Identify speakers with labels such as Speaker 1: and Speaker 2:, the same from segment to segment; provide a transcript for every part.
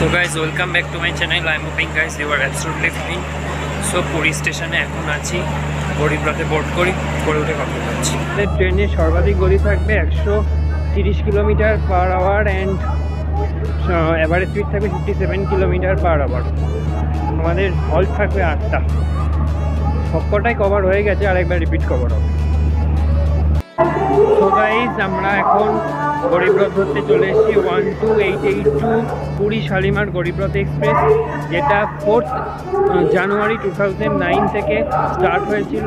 Speaker 1: So guys, welcome back to my channel. I'm hoping guys you are absolutely fine. So Puri স্টেশনে এখন আছি, গরিবরথে board করে উঠে কথা বলছি। ট্রেনে সর্বাধিক গতি থাকবে 130 kilometre per hour and average speed থাকবে 57 কিলোমিটার পার আওয়ার। আমাদের হল্ট থাকবে 8টা, সবকটাই কভার হয়ে গেছে, আরেকবার রিপিট কভার হবে। সো গাইজ, আমরা এখন গরিবরথ ধরতে চলে এসেছি 12882 পুরী শালিমার গরিবরথ এক্সপ্রেস, যেটা 4th জানুয়ারি 2009 থেকে স্টার্ট হয়েছিল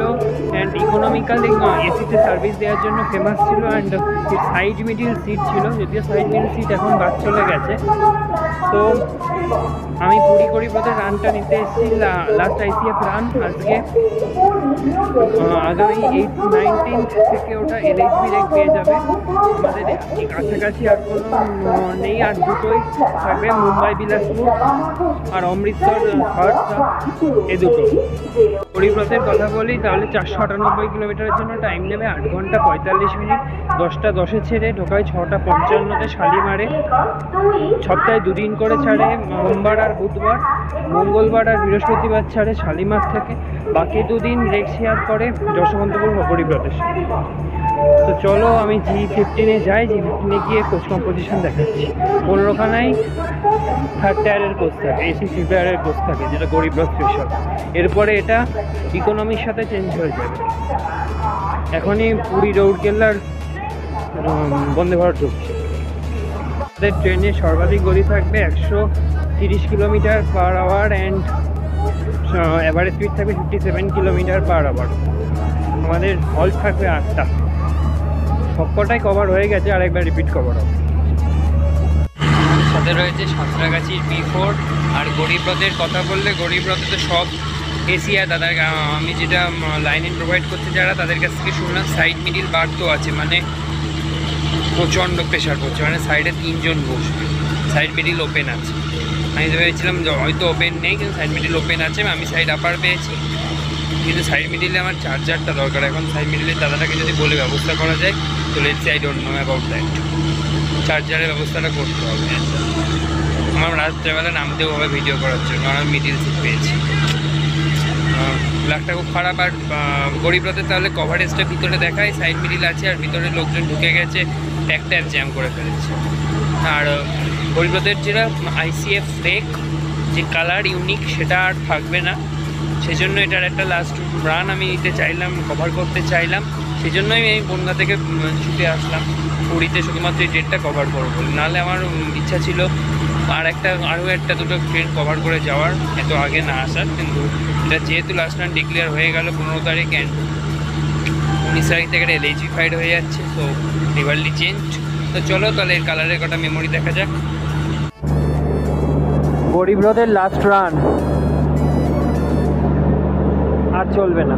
Speaker 1: অ্যান্ড ইকোনমিক্যাল এসিতে সার্ভিস দেওয়ার জন্য ফেমাস ছিল অ্যান্ড সাইড মিডিল সিট ছিল, যদিও সাইড মিডিল সিট এখন বাদ চলে গেছে। তো আমি পুরী গরিবরথের রানটা নিতে এসেছি, লাস্ট আইসিএফ রান আজকে। আগামী 19th থেকে ওটা LHB রেক পেয়ে যাবে। আমাদের কাছাকাছি আর কোনো নেই, আর দুটোই থাকবে, মুম্বাই বিলাসপুর আর অমৃতসর হাওড়া, এ দুটো। গরিবরথের কথা বলি তাহলে 498 কিলোমিটারের জন্য টাইম নেবে 8 ঘন্টা 45 মিনিট। 10টা 10-এ ছেড়ে ঢোকায় 6টা 55-তে শালিমারে। সপ্তাহে 2 দিন করে ছাড়ে, সোমবার আর বুধবার, মঙ্গলবার আর বৃহস্পতিবার ছাড়ে শালিমার থেকে। বাকি 2 দিন রেক শেয়ার করে যশবন্তপুর গরিবরথের সাথে। তো চলো আমি G15-এ যাই, G15-এ গিয়ে কোচ কম্পোজিশন দেখাচ্ছি। 15খানায় 3rd টায়ারের কোচ থাকে, AC 3 টায়ারের কোচ থাকে, যেটা গরিবরথ স্পেশাল। এরপরে এটা ইকোনমির সাথে চেঞ্জ হয়ে যাবে। এখনই পুরী রৌরকেল্লার বন্দে ভারত ঢুকছে। আমাদের ট্রেনে সর্বাধিক গতি থাকবে 130 kilometre per hour and average speed থাকবে 57 কিলোমিটার পার আওয়ার। আমাদের হল্ট থাকবে 8টা, সবকটাই কভার হয়ে গেছে, আরেকবার রিপিট কভার হবে। সাথে রয়েছে সাঁতরাগাছির B4। আর গরিবরথের কথা বললে, গরিবরথে তো সব এসি আর দাদা, আমি যেটা লাইন প্রোভাইড করতে যারা তাদের কাছ থেকে শুনলাম সাইড মিডিল বার্থ তো আছে, মানে প্রচণ্ড প্রেশার পড়ছে, মানে সাইডে 3 জন বসবে, সাইড মিডিল ওপেন আছে। আমি তো ভেবেছিলাম হয়তো ওপেন নেই, কিন্তু সাইড মিডিল ওপেন আছে। আমি সাইড আপার পেয়েছি, কিন্তু সাইড মিডিলে আমার চার্জারটা দরকার। এখন সাইড মিডিলের দাদাটাকে যদি বলে ব্যবস্থা করা যায় তো let's say, I don't know about that. চার্জারের ব্যবস্থাটা করতে হবে। আমার রাত্রেবেলা নামতেও হবে ভিডিও করার জন্য, আর আমি মিডিল সিট পেয়েছি। ব্ল্যাকটা খুব খারাপ। আর গরিবরথে তাহলে কভারেজটা ভিতরে দেখায়, সাইড মিডিল আছে আর ভিতরে লোকজন ঢুকে গেছে, একটা জ্যাম করে ফেলেছে। আর গরিবরথের যেটা ICF রেক, যে কালার ইউনিক, সেটা আর থাকবে না। সেজন্য এটার একটা লাস্ট রান আমি নিতে চাইলাম, কভার করতে চাইলাম। সেই জন্যই আমি বনগা থেকে ছুটে আসলাম পুরীতে, শুধুমাত্র এই ট্রেনটা কভার করবো বলে। নাহলে আমার ইচ্ছা ছিল আরও একটা দুটো ট্রেন কভার করে যাওয়ার, এত আগে না আসার। কিন্তু এটা যেহেতু লাস্ট রান ডিক্লেয়ার হয়ে গেল 15 তারিখ অ্যান্ড 19 তারিখ থেকে এটা LHB হয়ে যাচ্ছে, তো রিভারলি চেঞ্জ। তো চলো তাহলে এর কালারের কটা মেমোরি দেখা যাক। গরিবরথের লাস্ট রান আর চলবে না।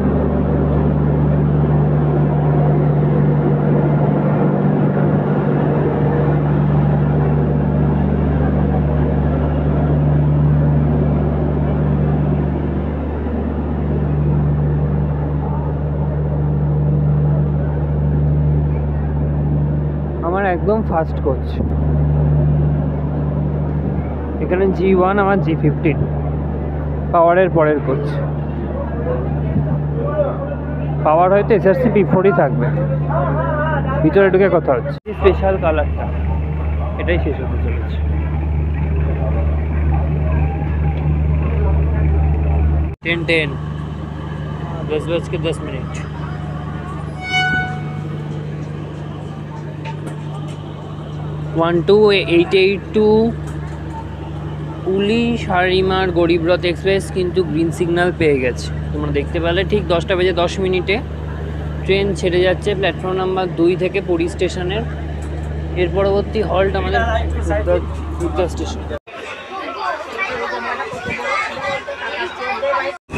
Speaker 1: আমার একদম ফার্স্ট কোচ এখানে G1, আমার G15 পাওয়ারের পরের কোচ। পাওয়ার হয়তো SRC B4-ই থাকবে। ভিতরে ঢুকে কথা হচ্ছে। স্পেশাল কালারটা এটাই শেষ হতে চলেছে। 10:10 10:10 12882 পুরী শালিমার গরিবরথ এক্সপ্রেস কিন্তু গ্রিন সিগন্যাল পেয়ে গেছে। তোমরা দেখতে পেলে ঠিক 10:10 ট্রেন ছেড়ে যাচ্ছে প্ল্যাটফর্ম নাম্বার 2 থেকে পুরী স্টেশনের। এর পরবর্তী হল্ট আমাদের খুর্দা স্টেশন।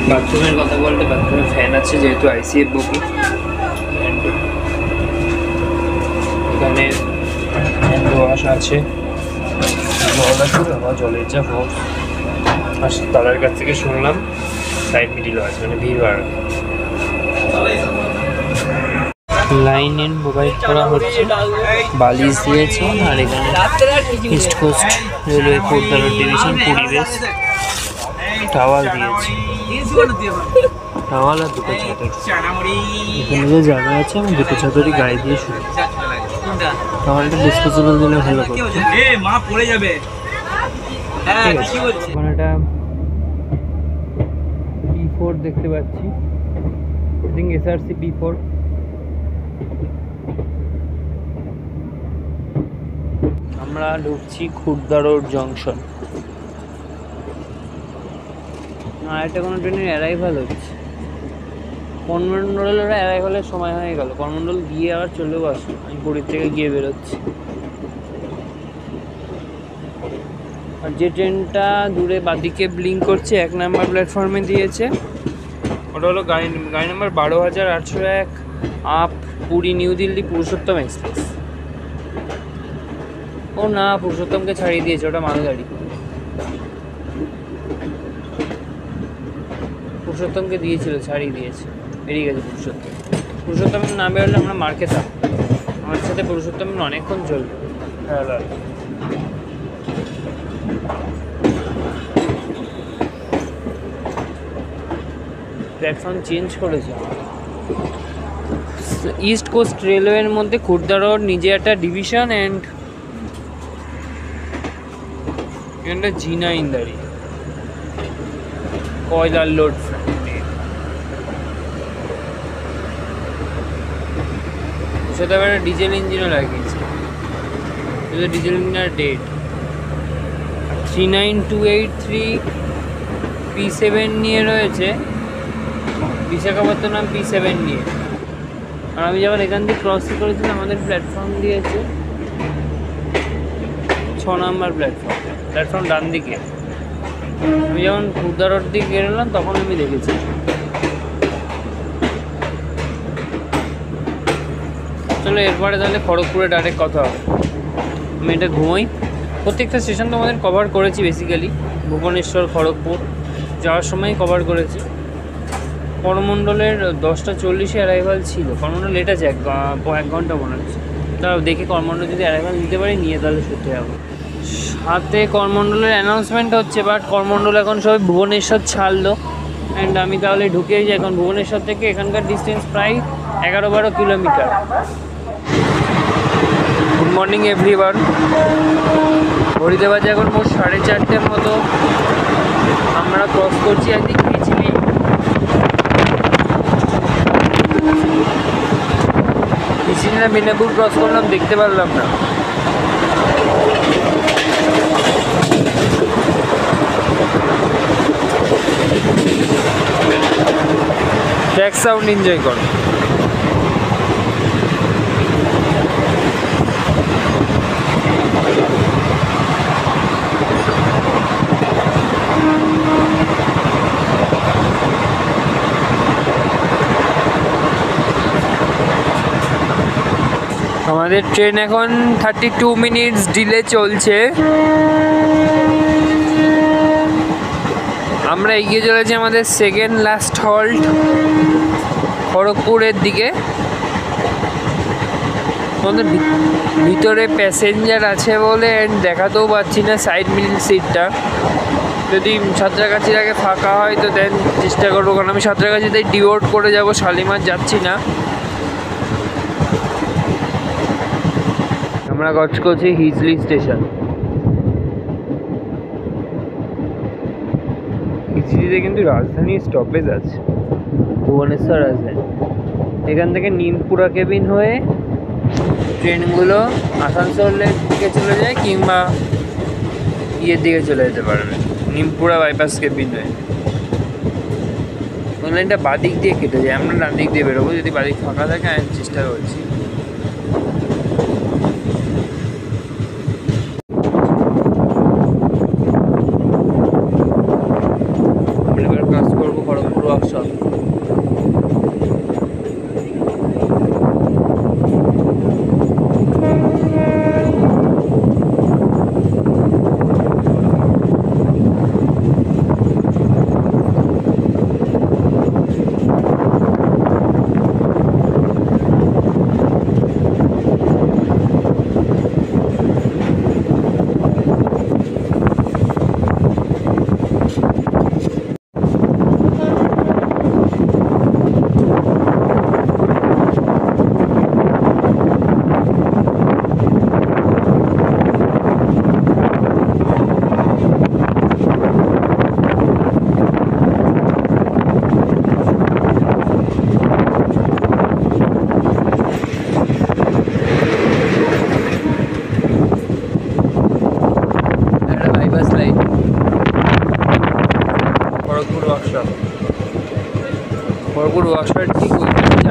Speaker 1: বাথরুমের কথা বলতে, বাথরুমে ফ্যান আছে যেহেতু ICF বুকিং। এখানে হ্যান্ড ওয়াশ আছে, জল আছে, জলের যা ফোর্স। আর তালার কাছ থেকে শুনলাম সাইড মিডিলও আছে, মানে ভিড় বাড়বে।
Speaker 2: লাইনে মোবাইল করা হচ্ছে, বালিশ দিয়েছে। আর এখানে ইস্ট কোস্ট রেলওয়ে কোটদার ডিভিশন পরিবেশ টাওয়াল দিয়েছে, টাওয়াল আর দুটো ছাতা। এখানে যে জায়গা আছে আমি দুটো ছাতারই গায়ে দিয়ে শুরু। টাওয়ালটা ডিসপোজেবল দিলে ভালো করতো। এখন একটা B4 দেখতে পাচ্ছি, আই থিঙ্ক SRC B4। আমরা ঢুকছি খুর্দা রোড জংশন। আর একটা কোনো ট্রেনের অ্যারাইভাল হচ্ছে, করমণ্ডলের অ্যারাইভালের সময় হয়ে গেল। করমণ্ডল গিয়ে আবার চলেও আসলো, আমি পুরীর থেকে গিয়ে বেরোচ্ছি। আর যে ট্রেনটা দূরে বাদিকে ব্লিঙ্ক করছে 1 নম্বর প্ল্যাটফর্মে দিয়েছে, ওটা হলো গাড়ি number 12,801 up Puri new Delhi Purushottam express. ও না, পুরুষোত্তমকে ছাড়িয়ে দিয়েছে, ওটা মালগাড়ি। পুরুষোত্তমকে দিয়েছিল, ছাড়িয়ে দিয়েছে, বেরিয়ে গেছে পুরুষোত্তমের না বেরোলে আমরা মার খেতাম। আমার সাথে পুরুষোত্তম অনেকক্ষণ চলবে। প্ল্যাটফর্ম চেঞ্জ করেছে। ইস্ট কোস্ট রেলওয়ের মধ্যে খুর্দা রোড নিজে একটা ডিভিশন, অ্যান্ড এখানটা G9 দাঁড়িয়ে কয়লার লোড। সেটা একটা ডিজেল ইঞ্জিনও লাগিয়েছে, ডিজেল ইঞ্জিনের ডেট 39283 P7 নিয়ে রয়েছে, বিশাখাপত্তনম P7 নিয়ে। আর আমি যখন এখান থেকে ক্রস করেছিলাম আমাদের প্ল্যাটফর্ম দিয়েছে 6 নম্বর প্ল্যাটফর্ম ডান দিকে। আমি যখন খুর্দা রোড দিকে বেরোলাম তখন আমি দেখেছি। চলো এরপরে তাহলে খড়গপুরে ডাইরেক্ট কথা হবে। আমি এটা ঘুমোই। প্রত্যেকটা স্টেশন তো আমাদের কভার করেছি বেসিক্যালি, ভুবনেশ্বর খড়গপুর যাওয়ার সময় কভার করেছি। করমণ্ডলের 10:40 অ্যারাইভাল ছিল, করমণ্ডল লেট আছে 1 ঘন্টা মনে হচ্ছে। তা দেখি করমণ্ডল যদি অ্যারাইভাল নিতে পারি নিয়ে তাহলে সত্যি যাবো। সাথে করমণ্ডলের অ্যানাউন্সমেন্ট হচ্ছে, বাট করমণ্ডল এখন সবাই ভুবনেশ্বর ছাড়লো, অ্যান্ড আমি তাহলে ঢুকেই যাই। এখন ভুবনেশ্বর থেকে এখানকার ডিস্টেন্স প্রায় 11-12 কিলোমিটার। Good morning everyone. ঘড়িতে বাজে এখন মোট 4:30 মতো। আমরা ক্রস করছি আই থিঙ্ক পিছিয়ে না মিনাপুর ক্রস করলাম, দেখতে পারলাম না। ট্র্যাক সাউন্ড এনজয় করো। আমাদের ট্রেন এখন 32 মিনিটস ডিলে চলছে। আমরা এগিয়ে চলেছি আমাদের সেকেন্ড লাস্ট হল্ট খড়গপুরের দিকে। আমাদের ভিতরে প্যাসেঞ্জার আছে বলে দেখাতেও পাচ্ছি না সাইড মিডল সিটটা। যদি সাঁতরাগাছির আগে ফাঁকা হয় তো দেন চেষ্টা করবো, কারণ আমি সাঁতরাগাছিতে ডিভোর্ট করে যাব, শালিমার যাচ্ছি না। আমরা গছ করছি হিজলি স্টেশন। হিজলিতে কিন্তু রাজধানী স্টপেজ আছে, ভুবনেশ্বর রাজধানী। এখান থেকে নিমপুরা কেবিন হয়ে ট্রেনগুলো আসানসোলের দিকে চলে যায়, কিংবা ইয়ের দিকে চলে যেতে পারবে নিমপুরা বাইপাস কেবিন হয়ে। ওই লাইনটা বাদিক দিয়ে কেটে যায়, আমরা ডান দিক দিয়ে বেরোবো যদি বাদিক ফাঁকা থাকে। আমি চেষ্টা করছি।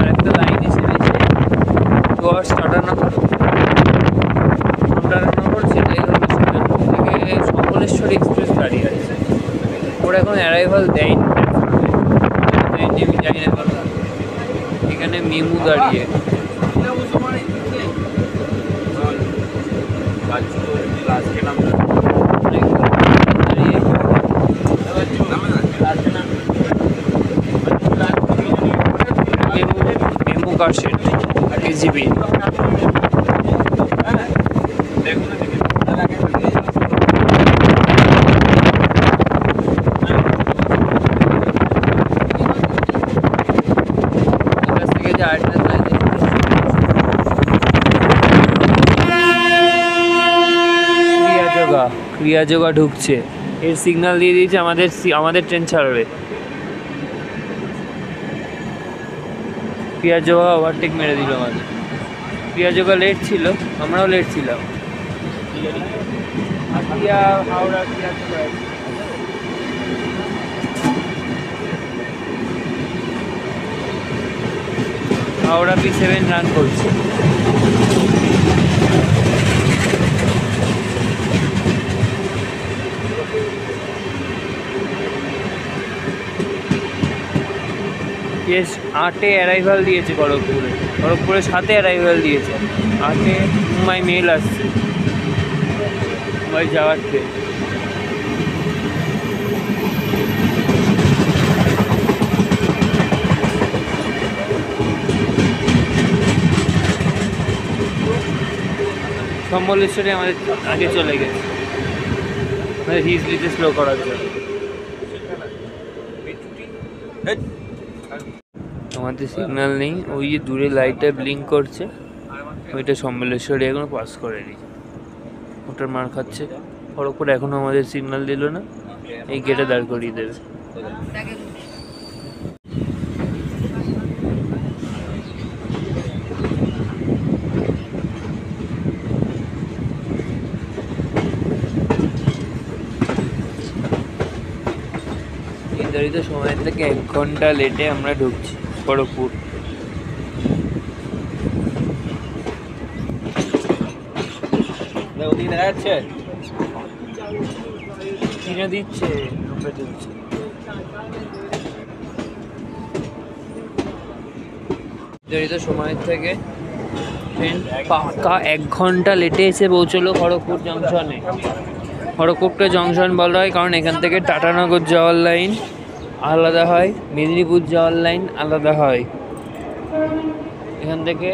Speaker 2: আরেকটা লাইন এসে রয়েছে ডুয়ার্স টাটানগর। টাটানগর সেটাই হলো সেখান থেকে সম্বলেশ্বরী এক্সপ্রেস গাড়ি আছে, ওরা এখন অ্যারাইভাল দেয়নি, আমি জানি না কথা। এখানে মেমু দাঁড়িয়ে মেমু কার্সেট কেজিবি। ক্রিয়াযোগা ঢুকছে, এর সিগন্যাল দিয়ে দিয়েছে আমাদের ট্রেন ছাড়বে। ক্রিয়াযোগা ওভারটেক মেরে দিল আমাদের। ক্রিয়াযোগা লেট ছিল, আমরাও লেট ছিলাম। হাওড়া P7 রান করছে। বেশ 8-এ অ্যারাইভাল দিয়েছে খড়গপুরে 7-এ অ্যারাইভাল দিয়েছে। 8-এ মুম্বাই মেল আসছে, মুম্বাই যাওয়ার ট্রেন। সম্বলেশ্বরী আমাদের আগে চলে গেছে, আমাদের হিজলিতে স্লো করার জন্য। আমাদের সিগন্যাল নেই, ওই যে দূরে লাইটটা ব্লিঙ্ক করছে, ওইটা সম্বলেশ্বরী এখনো পাস করেনি, ওটার মার খাচ্ছে। খড়গপুর এখনো আমাদের সিগন্যাল দিল না, এই গেটে দাঁড় করিয়ে দেবে। নির্ধারিত সময় থেকে 1 ঘন্টা লেটে আমরা ঢুকছি খড়গপুর। কিনে দিচ্ছে, নির্ধারিত সময় থেকে ট্রেন পাক্কা 1 ঘন্টা লেটে এসে পৌঁছলো খড়গপুর জংশনে। খড়গপুরকে জংশন বলা হয় কারণ এখান থেকে টাটানগর যাওয়ার লাইন আলাদা হয়, মেদিনীপুর যাওয়ার লাইন আলাদা হয়। এখান থেকে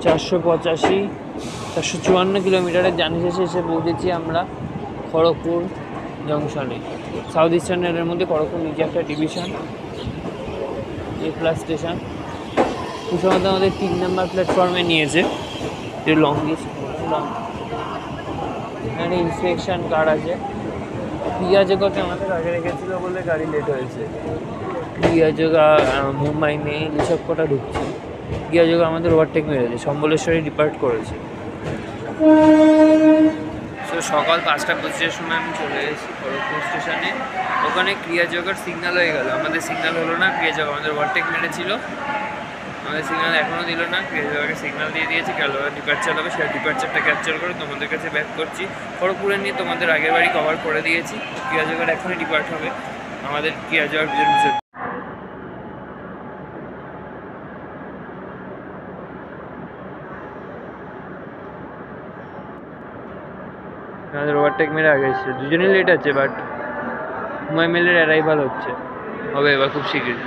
Speaker 2: 454 কিলোমিটারের জার্নি শেষে এসে পৌঁছেছি আমরা খড়গপুর জংশনে। সাউথ ইস্টার্ন রেলের মধ্যে খড়গপুর নিচে একটা ডিভিশন, A+ স্টেশন। কুসমত আমাদের 3 নম্বর প্ল্যাটফর্মে নিয়েছে, যে লংগেস্ট। এখানে ইন্সপেকশন কার আছে। ক্রিয়াযোগাকে আমাদের আগে রেখেছিল বলে গাড়ি লেট হয়েছে। ক্রিয়াযোগা, মুম্বাই মেল এসব কটা ঢুকছে। ক্রিয়াযোগা আমাদের ওভারটেক মেরেছে, সম্বলেশ্বরী ডিপার্ট করেছে। সো সকাল 5:25-এর সময় আমি চলে এসেছি খড়গপুর স্টেশনে। ওখানে ক্রিয়াযোগার সিগন্যাল হয়ে গেল, আমাদের সিগন্যাল হলো না। ক্রিয়াযোগা আমাদের ওভারটেক মেরেছিল, আমাদের সিগন্যাল এখনও দিল না। ক্রিয়াযোগাকে সিগন্যাল দিয়ে দিয়েছে, গেল ডিপার্চার হবে, সেটা ডিপার্চারটা ক্যাপচার করে তোমাদের কাছে ব্যাক করছি। খড়গপুরে নিয়ে তোমাদের আগের বাড়ি কভার করে দিয়েছি। ক্রিয়াযোগার এখনই ডিপার্ট হবে, আমাদের ক্রিয়াযোগার পিছন। আমাদের ওভারটেক মেরে আগে এসেছে, দুজনেই লেট আছে, বাট মুম্বাই মেলের অ্যারাইভাল হবে এবার খুব শীঘ্রই।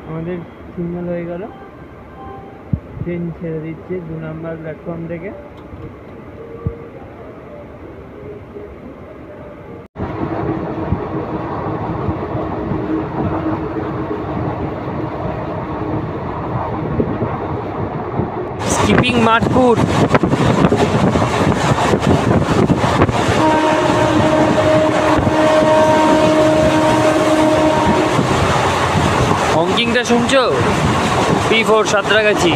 Speaker 2: আমাদের সিগন্যাল হয়ে গেল, ট্রেন ছেড়ে দিচ্ছে 2 নম্বর প্ল্যাটফর্ম থেকে। স্কিপিং মাঠপুর। হংকিংটা শুনছো? P4 সাঁতরাগাছি।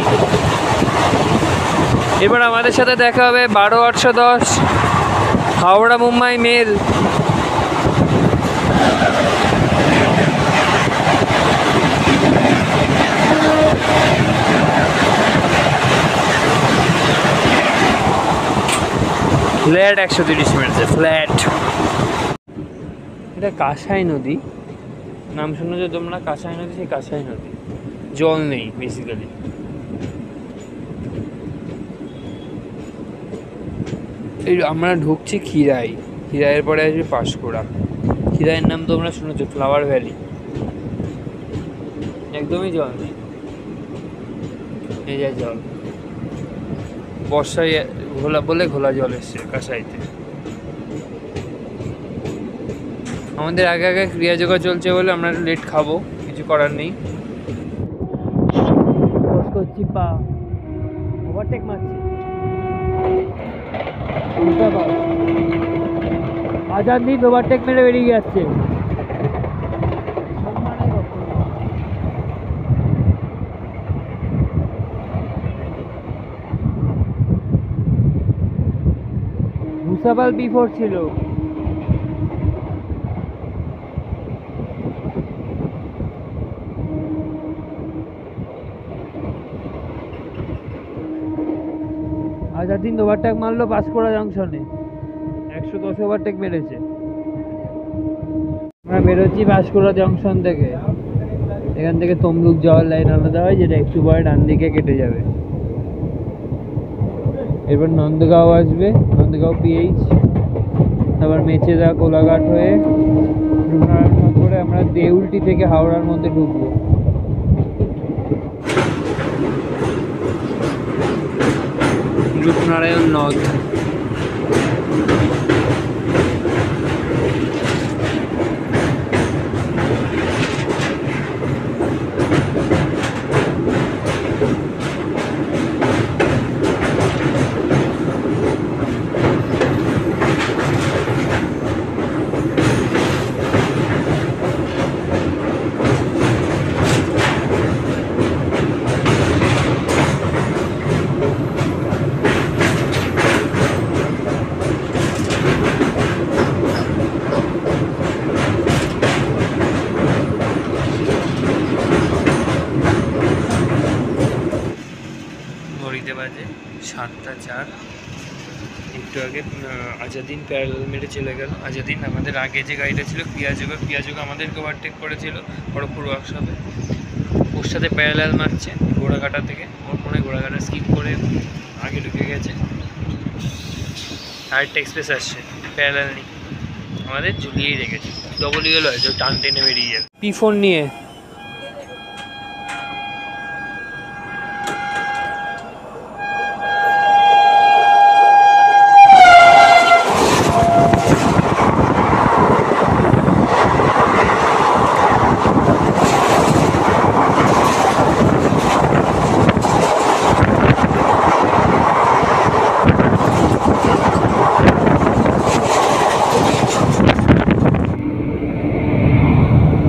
Speaker 2: এবার আমাদের সাথে দেখা হবে 12-810 হাওড়া মুম্বাই মেল। ফ্ল্যাট 130 মেরেছে, ফ্ল্যাট। এটা কাঁসাই নদী, নাম শুনেছো তোমরা? কাঁসাই নদী, সেই কাঁসাই নদী, জল নেই বেসিক্যালি। এই আমরা ঢুকছি খিরাই, খিরাইয়ের পরে আসবে পাঁশকুড়া। খিরাইয়ের নাম তোমরা শুনেছো, ফ্লাওয়ার ভ্যালি। একদমই জল নেই, এই যা জল। বর্ষায় ঘোলা বলে ঘোলা জল এসছে কাঁসাইতে। আমাদের আগে আগে ক্রিয়া যোগা চলছে বলে আমরা লেট খাবো, কিছু করার নেই। করছি পা ওভারটেক মারছি, আজাদ দিন ওভারটেক মেরে বেরিয়ে যাচ্ছে। ভুসাবাল B4 ছিল। আজাদিন ওভারটেক মারলো পাঁশকুড়া জংশনে, 110 ওভারটেক মেরেছে। আমরা বেরোচ্ছি পাঁশকুড়া জংশন থেকে। এখান থেকে তমলুক যাওয়ার লাইন আলাদা হয়, যেটা একটু পরে ডান দিকে কেটে যাবে। এরপর নন্দগাঁও আসবে, নন্দগাঁও PH, তারপর মেচেদা কোলাঘাট হয়ে রূপনারায়ণ করে আমরা দেউলটি থেকে হাওড়ার মধ্যে ঢুকবো। রূপনারায়ণ নদ। ঘড়িতে বাজে 7:04। একটু আগে আজাদিন প্যারালাল মেরে চলে গেল। আজাদিন আমাদের আগে যে গাড়িটা ছিল পিয়াজোগা আমাদেরকে ওভারটেক করেছিল খড়গপুর ওয়ার্কশপে, ওর সাথে প্যারালাল মারছে ঘোড়াঘাটা থেকে। ওর মনে ঘোড়াঘাটা স্কিপ করে আগে ঢুকে গেছে। আরেকটা এক্সপ্রেস আসছে, প্যারালাল নেই, আমাদের ঝুলিয়েই রেখেছে। ডবল ইয়েল হয় যে টান টেনে বেরিয়ে যাবে। P4 নিয়ে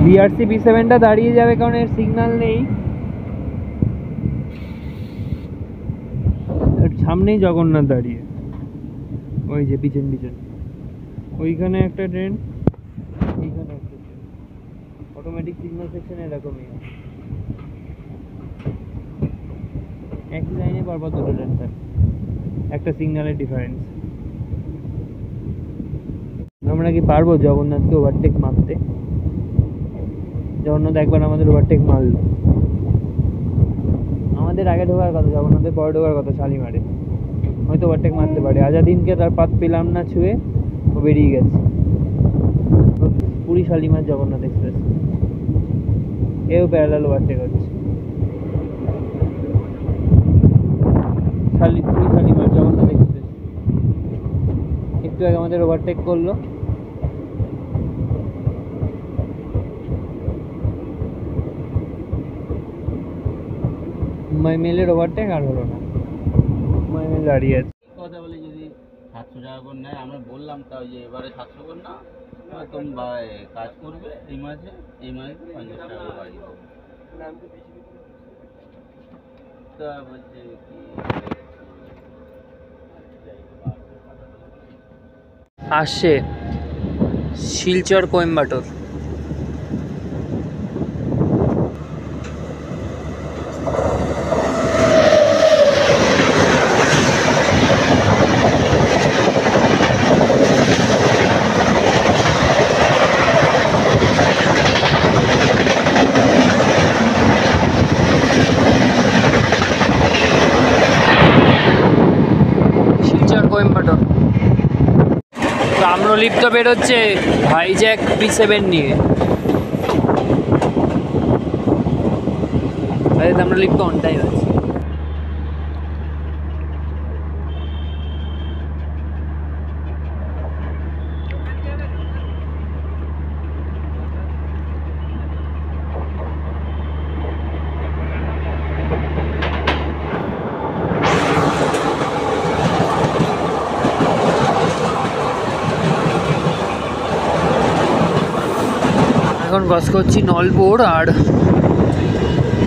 Speaker 2: BRC B7টা দাঁড়িয়ে যাবে, কারণ এর সিগন্যাল নেই। সামনেই জগন্নাথ দাঁড়িয়ে, ওই যে পিছন পিছন ওইখানে একটা ট্রেন, এইখানে একটা ট্রেন। অটোমেটিক সিগন্যাল সেকশন এরকমই, একই লাইনে পরপর দুটো ট্রেন থাকে, একটা সিগন্যালের ডিফারেন্স। আমরা কি পারবো জগন্নাথকে ওভারটেক মারতে? জগন্নাথ একবার আমাদের ওভারটেক মারলো, আমাদের আগে ঢোকার কথা, জগন্নাথের পরে ঢোকার কথা শালিমারে, হয়তো ওভারটেক মারতে পারে। আজাদিনকে তার পাত পেলাম না ছুঁয়ে, ও বেরিয়ে গেছে। পুরী শালিমার জগন্নাথ এক্সপ্রেস, এও প্যারালাল ওভারটেক হচ্ছে। পুরী শালিমার জগন্নাথ এক্সপ্রেস একটু আগে আমাদের ওভারটেক করলো। মাইমেলের ওভারটেক আর হলো না, মাইমেল দাঁড়িয়ে আছে।
Speaker 3: কথা বলে যদি 700 টাকা করে নেয়, আমরা বললাম তাও যে এবারে 700 করে না, তুমি কাজ করবে এই মাসে 50 টাকা বাড়িয়ে দেবো। তা বলছে কি
Speaker 2: আসছে শিলচর কোয়েম্বাটোর। প্রদীপ তো বেরোচ্ছে হাইজ্যাক P7 নিয়ে। আমরা লিফট অন টাইম আছি। এখন গস করছি নলপুর। আর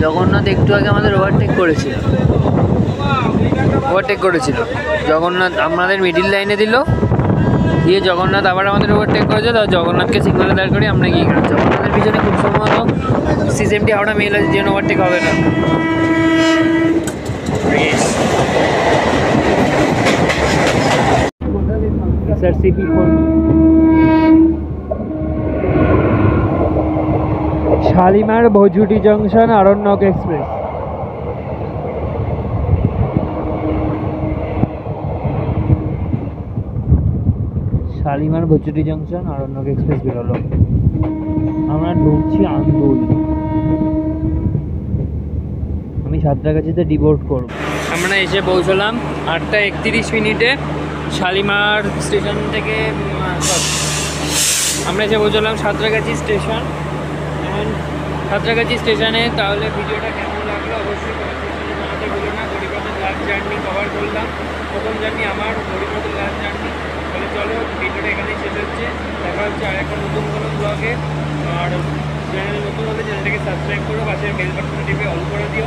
Speaker 2: জগন্নাথ একটু আগে আমাদের ওভারটেক করেছিল। জগন্নাথ আমাদের মিডিল লাইনে দিল, দিয়ে জগন্নাথ আবার আমাদের ওভারটেক করেছে। তো জগন্নাথকে সিগনালে দাঁড় করে আমরা গিয়ে গেলাম। জগন্নাথের পিছনে খুব সম্ভবত CCMT হাওড়া মেল আছে, যেন ওভারটেক হবে না।
Speaker 1: Shalimar Bhojudih junction Aranyak express. Shalimar Bhojudih junction Aranyak express বেরোলো। আমরা ঢুকছি আন্দুল। আমি সাঁতরাগাছিতে ডিবোর্ড করব।
Speaker 2: আমরা এসে পৌঁছলাম 8টা 31 শালিমার স্টেশন থেকে। আমরা এসে পৌঁছলাম সাঁতরাগাছি স্টেশন। অ্যান্ড সাঁতরাগাছি স্টেশনে তাহলে ভিডিওটা কেমন লাগলো অবশ্যই জানাতে ভুলো না। গরিবরথের লাস্ট জার্নি কভার করলাম, প্রথম জার্নি আমার, গরিবরথের লাস্ট জার্নি। তাহলে চলো ভিডিওটা এখানেই শেষ হচ্ছে। দেখা হচ্ছে আর একটা নতুন কোনো ব্লগে। আর চ্যানেল নতুন হলে চ্যানেলটাকে সাবস্ক্রাইব করো, পাশের বেল বাটনটা টিপে অল করে দিও।